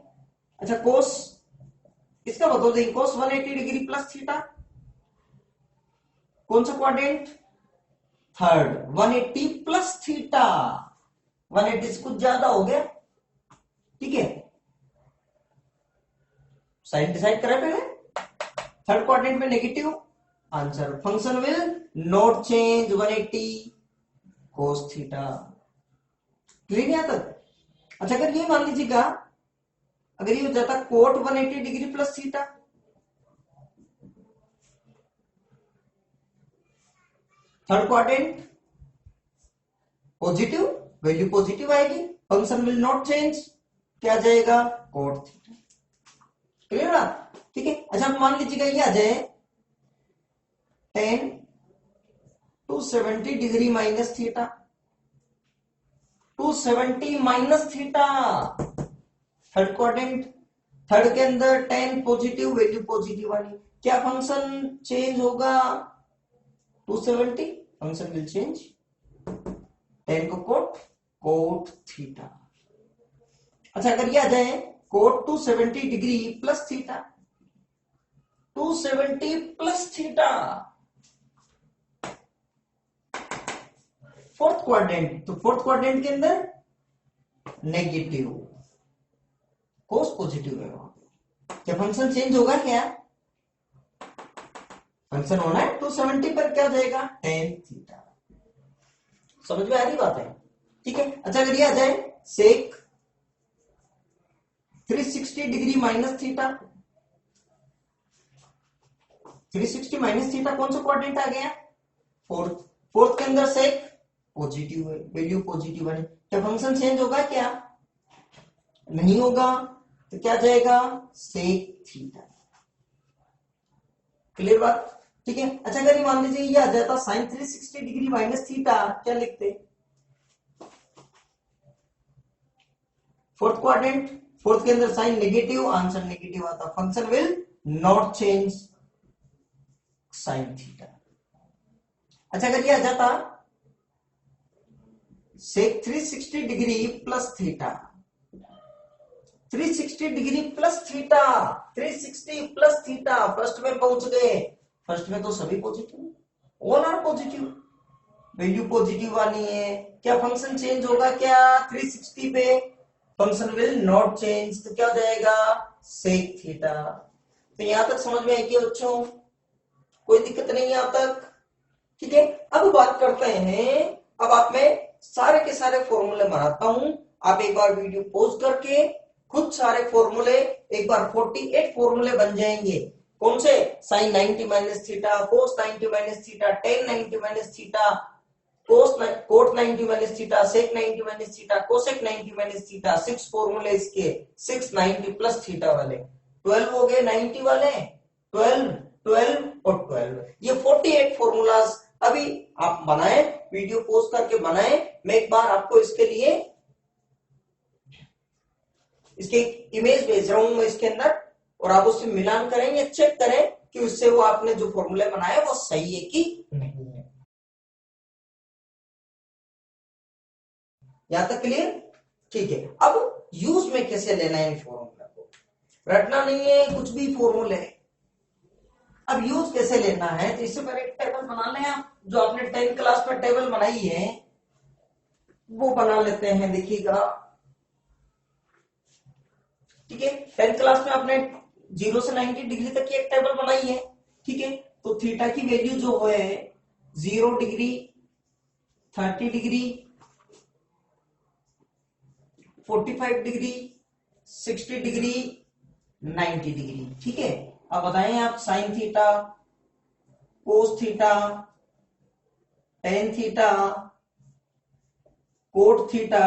अच्छा कोस, इसका बता दें, कोस 180 डिग्री प्लस थीटा, कौन सा क्वाड्रेंट? थर्ड, 180 प्लस थीटा, 180 से कुछ ज्यादा हो गया। ठीक है, साइन डिसाइड करें पहले, थर्ड क्वाड्रेंट में negative, answer function will not change 180 cos theta. Clear यहां तक? अच्छा, अगर ये मान लीजिएगा, अगर ये हो जाता cot 180 degree plus theta, third quadrant positive, value positive आएगी, फंक्शन विल नॉट चेंज, क्या जाएगा, कोट थीटा। क्लियर बात? ठीक है, अच्छा मान लीजिएगा ये आ जाए tan 270 degree minus theta, 270 minus theta, third quadrant, third के अंदर tan पॉजिटिव, वैल्यू पॉजिटिव वाली, क्या फंक्शन चेंज होगा, 270, फंक्शन विल चेंज, tan को कोट थीटा। अच्छा, अगर ये आ जाए cot 270 degree plus theta, 270 plus theta, fourth quadrant, तो फोर्थ क्वाड्रेंट के अंदर नेगेटिव, कोस पॉजिटिव है वहां पे, क्या फंक्शन चेंज होगा क्या, फंक्शन होना है 270 पर, क्या हो जाएगा, tan थीटा। समझ में आ रही बात है? ठीक है, अच्छा अगर ये आ जाए सेक 360 degree minus theta, 360 minus theta कौन सा क्वाड्रेंट आ गया, फोर्थ, फोर्थ के अंदर सेक पॉजिटिव है, वैल्यू पॉजिटिव है, क्या फंक्शन चेंज होगा क्या, नहीं होगा, तो क्या जाएगा, सेक थीटा। क्लियर बात? ठीक है, अच्छा अगर ये मान लीजिए ये आ जाता साइन 360 डिग्री माइनस थीटा, क्या लिखते, फोर्थ क्वाड्रेंट, फोर्थ के अंदर साइन नेगेटिव, आंसर नेगेटिव आता, function will not change sine theta. अच्छा अगर ये आ जाता sec 360 degree plus theta, 360 degree plus theta, 360 plus theta, first में पहुंच गए, फर्स्ट में तो सभी positive, all are positive, value positive वाली है, क्या फंक्शन चेंज होगा क्या 360 पे, फंक्शन विल नॉट चेंज, तो क्या हो जाएगा, सेक थीटा। तो यहां तक समझ में आई कि बच्चों? कोई दिक्कत नहीं है अब तक? ठीक है, अब बात करते हैं, अब आप मैं सारे के सारे फॉर्मूले बनाता हूं, आप एक बार वीडियो पॉज करके खुद सारे फॉर्मूले, एक बार 48 फॉर्मूले बन जाएंगे। कौन से? Sine 90 minus theta, cos 90 minus theta, tan 90 minus theta, cot 90 minus theta, sec 90 minus theta, cosec 90 minus theta. 6 फॉर्मूले इसके, 6 90 प्लस थीटा वाले, 12 हो गए 90 वाले, 12 12 और 12, ये 48 फॉर्मूलाज अभी आप बनाए, वीडियो पोस्ट करके बनाए। मैं एक बार आपको इसके लिए इसके इमेज भेज रहा हूं मैं इसके अंदर, और आप उससे मिलान करेंगे, चेक करें कि उससे वो आपने जो फॉर्मूले बनाए वो सही है कि नहीं है। यहां तक क्लियर? ठीक है, अब यूज में कैसे लेना है इन फॉर्मूला को, रटना नहीं है कुछ भी फॉर्मूले। अब यूज कैसे लेना है, तो इससे पहले एक टेबल बना लें आप, जो आपने 10th क्लास में टेबल बनाई है वो बना लेते हैं, देखिएगा। ठीक है, 10th क्लास में आपने 0 से 90 डिग्री तक की एक टेबल बनाई है। ठीक है, तो थीटा की वैल्यू जो है 0 degree, 30 degree, 45 degree, 60 degree, 90 degree. ठीक है, अब बताएं आप sine theta, cos theta, tan theta, cot theta,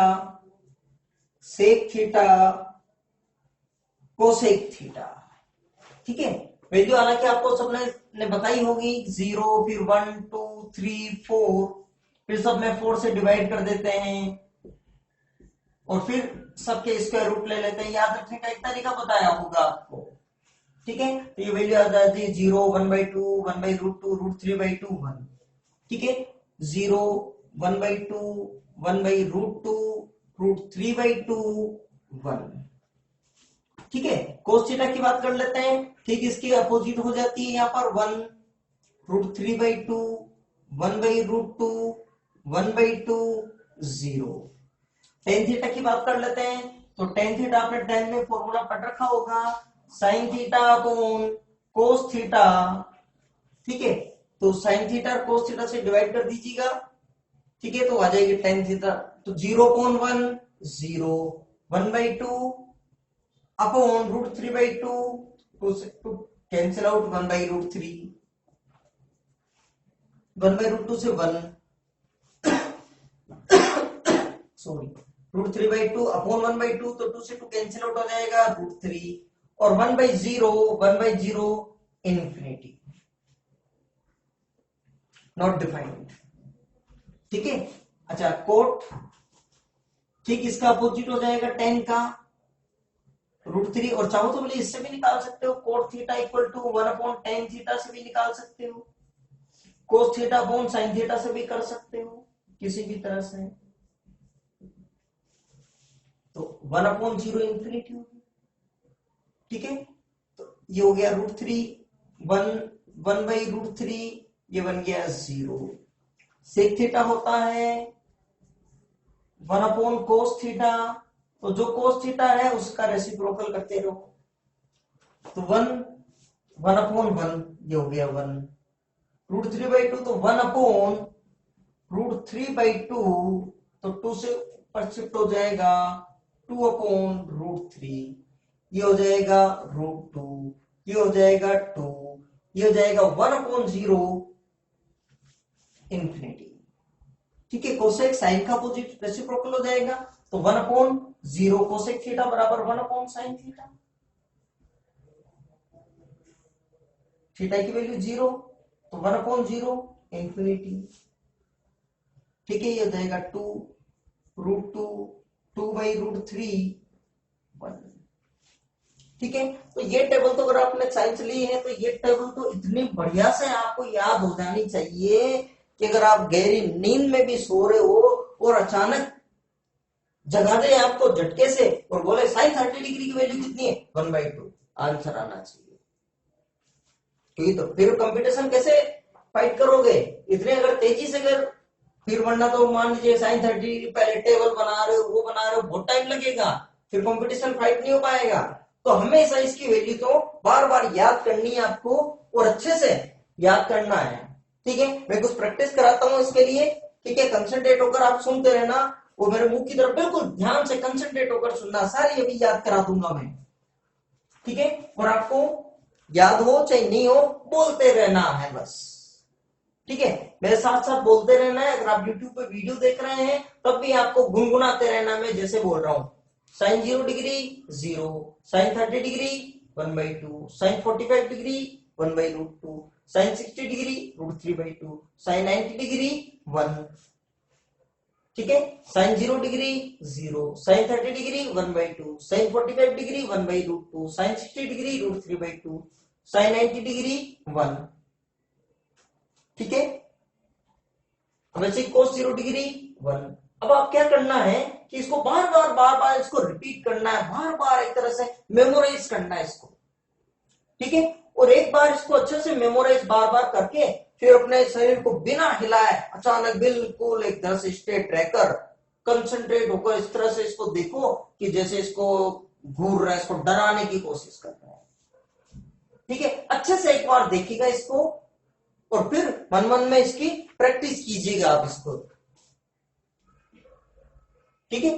sec theta, cosec theta. ठीक है, वैल्यू हालांकि आपको सबने ने बताई होगी, 0, फिर 1 2 3 4, फिर सब में 4 से डिवाइड कर देते हैं और फिर सबके स्क्वायर रूट ले लेते हैं। याद रखने का एक तरीका बताया होगा आपको। ठीक है, तो ये वैल्यू आ जाती है 0, 1/2, 1/√2, √3/2, 1। ठीक है, 0, 1/2, 1/√2, √3/2, 1। ठीक है, कोस थीटा की बात कर लेते हैं, ठीक इसकी अपोजिट हो जाती है यहाँ पर 1, √3/2, 1/√2, 1/2, 0। टेन थीटा की बात कर लेते हैं, तो टेन थीटा आपने 10 में फॉर्मूला पढ़ रखा होगा, sine theta upon cos theta. ठीक है, तो साइन थीटा और कोस थीटा से डिवाइड कर दीजिएगा। ठीक है, तो आ जाएगी टेन थीटा, तो 0/1 0, 1/2 अपॉन √3/2, टू कैंसिल आउट 1/√3, 1/√2 से 1, सॉरी, √3/2 अपॉन 1/2, तो 2 से 2 कैंसिल आउट हो जाएगा √3, और 1/0, 1/0 इन्फिनिटी, नॉट डिफाइंड। ठीक है, अच्छा कोट, ठीक इसका अपोजिट हो जाएगा 10 का √3, और चाहो तो बोले इससे भी निकाल सकते हो, cot theta equal to 1/10 theta से भी निकाल सकते हो, cos theta upon sine theta से भी कर सकते हो, किसी भी तरह से। तो 1/0 इन्फिनिटी होगी। ठीक है, तो ये हो गया √3, 1/√3, ये बन गया 0। सेक थीटा होता है 1/cos थीटा, तो जो कोस थीटा है उसका रेसिप्रोकल करते रहो, तो 1/1, ये हो गया 1, √3/2, तो 1/√3/2, तो 2 से ऊपर शिफ्ट हो जाएगा 2/√3, ये हो जाएगा √2, ये हो जाएगा 2, ये हो जाएगा 1/0 इन्फिनिटी। ठीक है, कोसेक साइन का अपोजिट रेसिप्रोकल हो जाएगा, तो 1/0 कोसेक थीटा बराबर 1/sin थीटा। थीटा की वैल्यू 0, तो 1/0 इन्फिनिटी। ठीक है, ये हो जाएगा 2, √2, 2/√3, 1। ठीक है, तो ये टेबल तो अगर आपने साइंस ली है तो ये टेबल तो इतनी बढ़िया से आपको याद हो जानी चाहिए कि अगर आप गहरी नींद में भी सो रहे हो और अचानक जगा दे आपको झटके से और बोले साइन 30 डिग्री की वैल्यू कितनी है, 1/2, आंसर आना चाहिए। क्योंकि तो फिर कंपटीशन कैसे फाइट करोगे, इतने अगर तेजी से अगर, फिर वरना तो मान लीजिए साइन 30 पहले टेबल बना रहे हो, वो बना रहे हो, बहुत टाइम लगेगा, फिर कंपटीशन फाइट नहीं हो पाएगा। तो हमेशा इसकी वैल्यू तो बार बार याद करनी है आपको, और अच्छे से याद करना है। ठीक है, मैं कुछ प्रैक्टिस कराता हूं इसके लिए। ठीक है, कंसंट्रेट होकर आप सुनते रहना, वो मेरे मुंह की तरफ बिल्कुल ध्यान से कंसंट्रेट होकर सुनना, सारी अभी याद करा दूंगा मैं। ठीक है, और आपको याद हो चाहे नहीं हो बोलते रहना है बस। ठीक है, मेरे साथ साथ बोलते रहना है। अगर आप YouTube पे वीडियो देख रहे हैं तब भी आपको गुनगुनाते रहना, मैं जैसे बोल रहा हूं। Sine 0 degree 0, sine 30 degree 1/2, sine 45 degree 1/√2, sine 60 degree √3/2, sine 90 degree 1। ठीक है, sine 0 degree 0, sine 30 degree 1/2, sine 45 degree 1/√2, sine 60 degree √3/2, sine 90 degree 1। ठीक है, वैसे cos 0 डिग्री 1। अब आप क्या करना है कि इसको बार बार इसको रिपीट करना है, बार बार एक तरह से मेमोराइज करना है इसको। ठीक है, और एक बार इसको अच्छे से मेमोराइज बार बार करके फिर अपने शरीर को बिना हिलाए अचानक बिल्कुल एक तरह से स्ट्रेट रहकर कंसंट्रेट होकर इस तरह से इसको देखो कि जैसे इसको घूर रहा है, इसको डराने की कोशिश कर रहा है। ठीक है, अच्छे से एक बार देखिएगा इसको और फिर मन मन में इसकी प्रैक्टिस कीजिएगा आप इसको। ठीक है,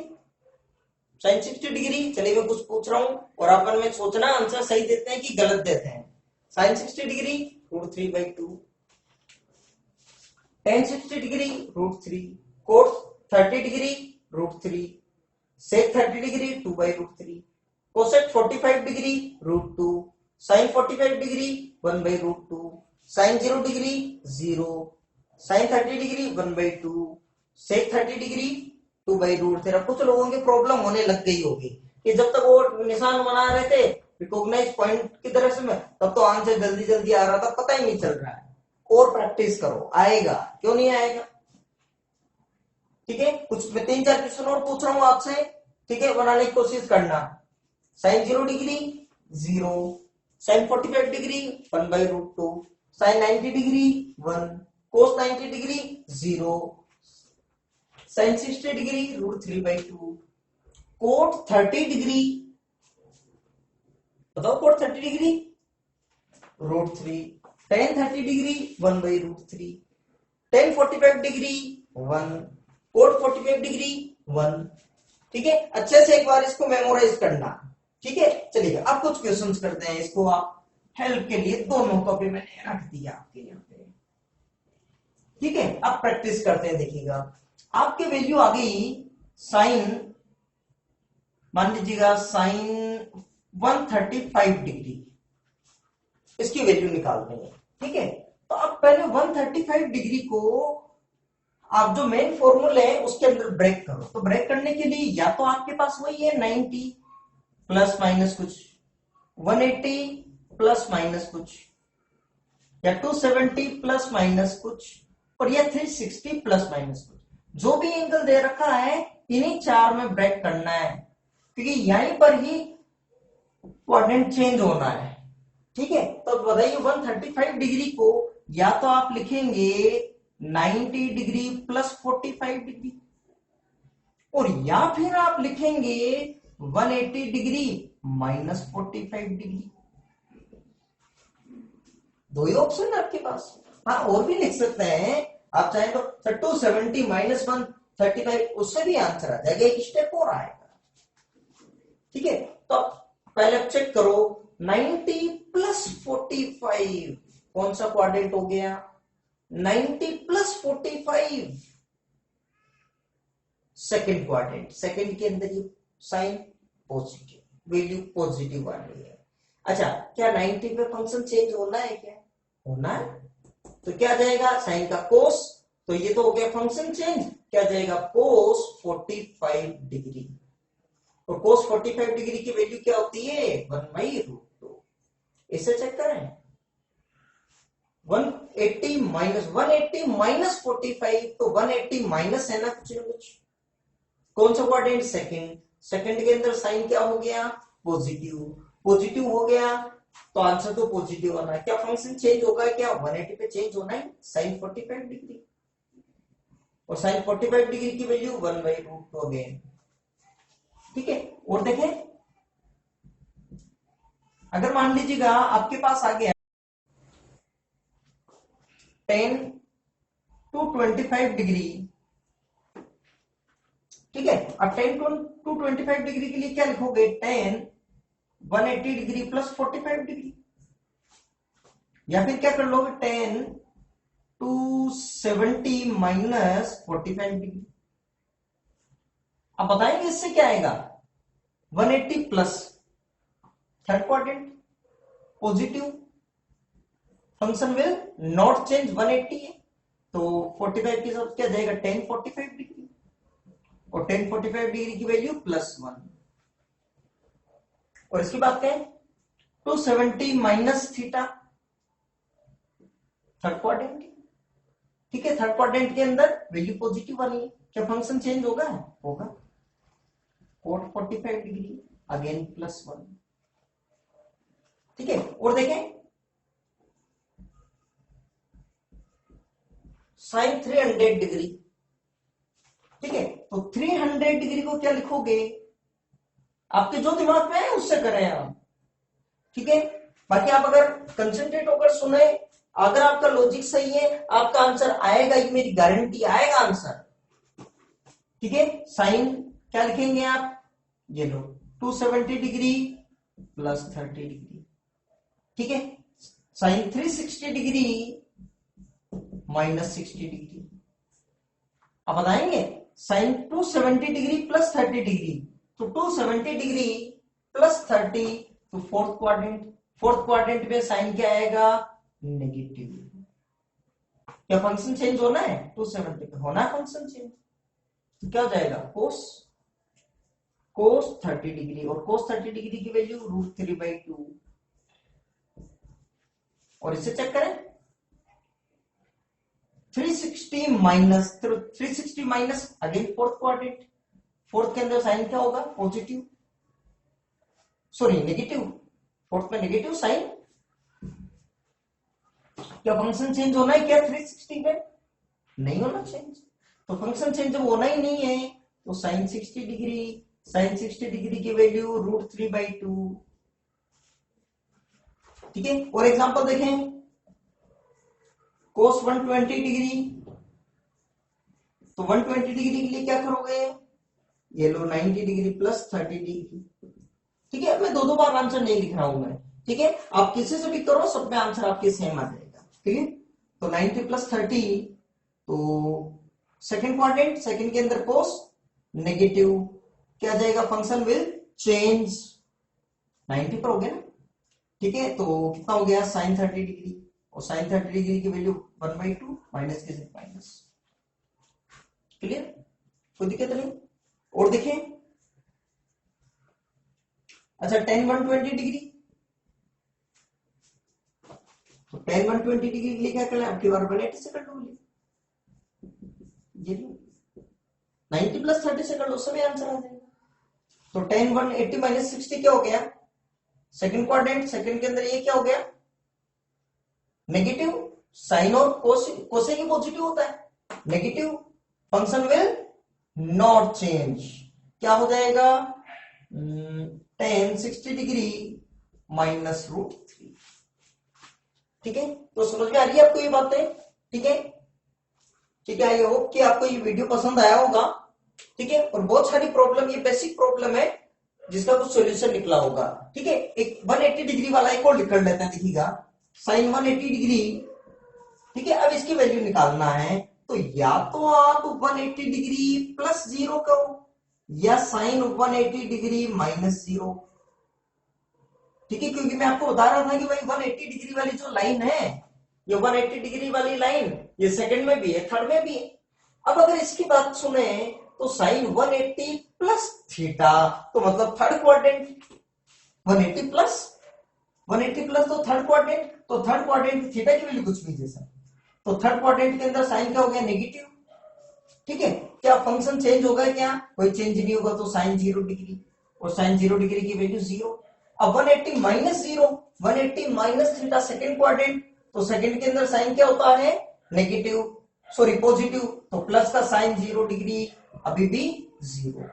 साइन 60 डिग्री, चलिए मैं कुछ पूछ रहा हूं और आप मन में सोचना आंसर सही देते हैं कि गलत देते हैं। Sine 60 degree √3/2, tan 60 degree √3, cos 30 degree √3, sec 30 degree 2/√3, cosec 45 degree √2, sin 45 degree 1/√2, sine 0 degree 0, sine 30 degree 1/2, sec 30 degree 2/√3। कुछ लोगों की प्रॉब्लम होने लग गई होगी कि जब तक वो निशान बना रहे थे रिकॉग्नाइज पॉइंट की तरह से में, तब तो आंसर जल्दी जल्दी आ रहा था, पता ही नहीं चल रहा है। और प्रैक्टिस करो, आएगा, क्यों नहीं आएगा। ठीक है, कुछ मैं 3-4 क्वेश्चन और पूछ रहा हूं आपसे। ठीक है, बनाने की कोशिश करना। Sine 0 degree 0, sine 45 degree 1/√2, sine 90 degree 1, cos 90 degree 0, sine 60 degree √3/2, cot 30 degree, बताओ cot 30 degree √3, tan 30 degree 1/√3, tan 45 degree 1, cot 45 degree 1। ठीक है, अच्छे से एक बार इसको मेमोराइज करना। ठीक है, चलिए अब कुछ क्वेश्चंस करते हैं, इसको आप हेल्प के लिए दोनों को भी मैंने रख दिया आपके यहाँ पे। ठीक है, अब प्रैक्टिस करते हैं, देखिएगा आपके वैल्यू आ गई साइन, मान लीजिएगा साइन 135 डिग्री, इसकी वैल्यू निकालते हैं। ठीक है, तो आप पहले 135 डिग्री को आप जो मेन फॉर्मूले है उसके अंदर ब्रेक करो। तो ब्रेक करने के लिए या तो आपके पास वही है 90 प्लस माइनस कुछ, 180 प्लस माइनस कुछ, या 270 प्लस माइनस कुछ, और या 360 प्लस माइनस कुछ। जो भी एंगल दे रखा है इन्हीं चार में ब्रेक करना है, क्योंकि यहीं पर ही कोऑर्डिनेट चेंज होना है। ठीक है, तो बताइए 135 डिग्री को या तो आप लिखेंगे 90 डिग्री प्लस 45 डिग्री, और या फिर आप लिखेंगे 180 डिग्री माइनस 45 डिग्री। दो ही ऑप्शन है आपके पास। हाँ, और भी लिख सकते हैं आप चाहे तो 270 माइनस 135, उससे भी आंसर आ जाएगा, एक स्टेप और आएगा। ठीक है, तो पहले चेक करो 90 प्लस 45 कौन सा क्वाड्रेंट हो गया, 90 प्लस 45 सेकंड क्वाड्रेंट, सेकंड के अंदर ये साइन पॉजिटिव, वैल्यू पॉजिटिव आ रही है। अच्छा, क्या 90 पे फंक्शन चेंज होना है, क्या होना है, तो क्या जाएगा साइन का कोस, तो ये तो हो गया फंक्शन चेंज, क्या जाएगा कोस 45 डिग्री, और कोस 45 डिग्री की वैल्यू क्या होती है 1/√2। इसे चेक करें 180 माइनस 45, तो 180 माइनस है ना कुछ ना कुछ, कौन सा क्वाड्रेंट सेकंड, सेकंड के अंदर साइन क्या हो गया पॉजिटिव, पॉजिटिव हो गया तो आंसर तो पॉजिटिव आना है। क्या फंक्शन चेंज होगा, क्या 180 पे चेंज होना है साइन 45 डिग्री, और साइन 45 डिग्री की वैल्यू 1/√2 अगेन। ठीक है, और देखें अगर मान लीजिएगा आपके पास आ गया 10 to 25 डिग्री, ठीक है। अब 10 to 25 डिग्री के लिए क्या लिखोगे, 10 180 डिग्री प्लस 45 डिग्री, या फिर क्या कर लोगे 10 to 70 माइनस 45 डिग्री। अब बताएंगे इससे क्या आएगा, 180 plus third quadrant positive, function will not change, 180 है तो 45 के साथ क्या जाएगा 10 45 डिग्री, और 10 45 डिग्री की वैल्यू +1। और इसकी बात करें 270 माइनस थीटा थर्ड क्वाड्रेंट, ठीक है। थर्ड क्वाड्रेंट के अंदर वैल्यू पॉजिटिव वाली है, क्या फंक्शन चेंज होगा, होगा, cot 45 डिग्री अगेन +1, ठीक है। और देखें sin 300 डिग्री, ठीक है। तो 300 डिग्री को क्या लिखोगे, आपके जो दिमाग में है उससे करें आप, ठीक है। बाकी आप अगर कंसंट्रेट होकर सुने, अगर आपका लॉजिक सही है आपका आंसर आएगा, ये मेरी गारंटी, आएगा आंसर, ठीक है। साइन क्या लिखेंगे आप, ये लो 270 डिग्री प्लस 30 डिग्री, ठीक है। Sine 360 degree minus 60 degree. अब बताएंगे साइन 270 डिग्री प्लस 30 डिग्री, तो 270 डिग्री प्लस 30 तो फोर्थ क्वाड्रेंट में साइन क्या आएगा, नेगेटिव। क्या फंक्शन चेंज होना है, 270 पे होना है फंक्शन चेंज, तो क्या हो जाएगा cos 30 डिग्री, और cos 30 डिग्री की वैल्यू √3/2, और इसे चेक करें 360 minus again fourth quadrant, fourth के अंदर साइन क्या होगा, पॉजिटिव, सॉरी नेगेटिव, फोर्थ में नेगेटिव साइन, क्या फंक्शन चेंज होना है क्या 360 में, नहीं होना चेंज, तो फंक्शन चेंज जब होना ही नहीं है तो साइन 60 डिग्री की वैल्यू √3/2, ठीक है। और एग्जांपल देखें cos 120 डिग्री, तो 120 डिग्री के लिए क्या करोगे, ये लो 90 डिग्री प्लस 30 डिग्री, ठीक है। मैं दो बार आंसर नहीं लिख रहा हूं मैं, ठीक है। आप किसी से भी करो, सब में आंसर आपके सेम आ जाएगा, ठीक है। तो 90 प्लस 30, तो सेकंड क्वाड्रेंट, सेकंड के अंदर cos नेगेटिव, क्या जाएगा, फंक्शन विल चेंज, 90 पर हो गया ना, ठीक है। तो कितना हो गया sin 30 डिग्री, और sin 30 डिग्री की वैल्यू 1/2 माइनस के साथ माइनस, क्लियर, कोई दिक्कत नहीं। और देखें अच्छा tan 120 डिग्री, तो tan 120 डिग्री के लिए क्या करना है, आपकी बार 180 से कर लो, ये 90 प्लस 30 से कर लो, समय आंसर आ जाएगा। तो tan 180 माइनस 60 क्या हो गया, सेकंड क्वाड्रेंट, सेकंड के अंदर ये क्या हो गया, नेगेटिव, साइन और कोसेक पॉजिटिव होता है, negative, function will not change, क्या हो जाएगा tan 60 डिग्री माइनस √3, ठीक है। तो समझ में आ रही है आपको ये बातें, ठीक है, ठीक है। आई होप कि आपको ये वीडियो पसंद आया होगा, ठीक है। और बहुत सारी प्रॉब्लम, ये बेसिक प्रॉब्लम है जिसका कुछ सॉल्यूशन निकला होगा, ठीक है। एक 180 डिग्री वाला एक और लिख कर लेते हैं, देखिएगा साइन 180 डिग्री, ठीक है। अब इसकी वैल्यू निकालना है, तो या तो आप 180 डिग्री प्लस 0 करो, या साइन 180 डिग्री माइनस 0, ठीक है। क्योंकि मैं आपको बता रहा था कि भाई 180 डिग्री वाली जो लाइन है, ये 180 डिग्री वाली लाइन ये सेकंड में भी है, थर्ड में भी है। अब अगर इसकी बात सुने तो साइन 180 प्लस थीटा, तो मतलब थर्ड क्वाड्रेंट, 180 प्लस तो थर्ड क्वाड्रेंट, तो थर्ड क्वाड्रेंट थीटा की वैल्यू कुछ भी जैसा, तो थर्ड क्वाड्रेंट के अंदर साइन क्या हो गया, नेगेटिव, ठीक है। क्या फंक्शन चेंज होगा, क्या कोई चेंज नहीं होगा, तो साइन 0 डिग्री, और साइन 0 डिग्री की वैल्यू 0। अब 180 minus 0, 180 minus theta second quadrant, तो सेकंड के अंदर साइन क्या होता है, नेगेटिव, सॉरी पॉजिटिव, तो प्लस का साइन 0 डिग्री अभी भी 0।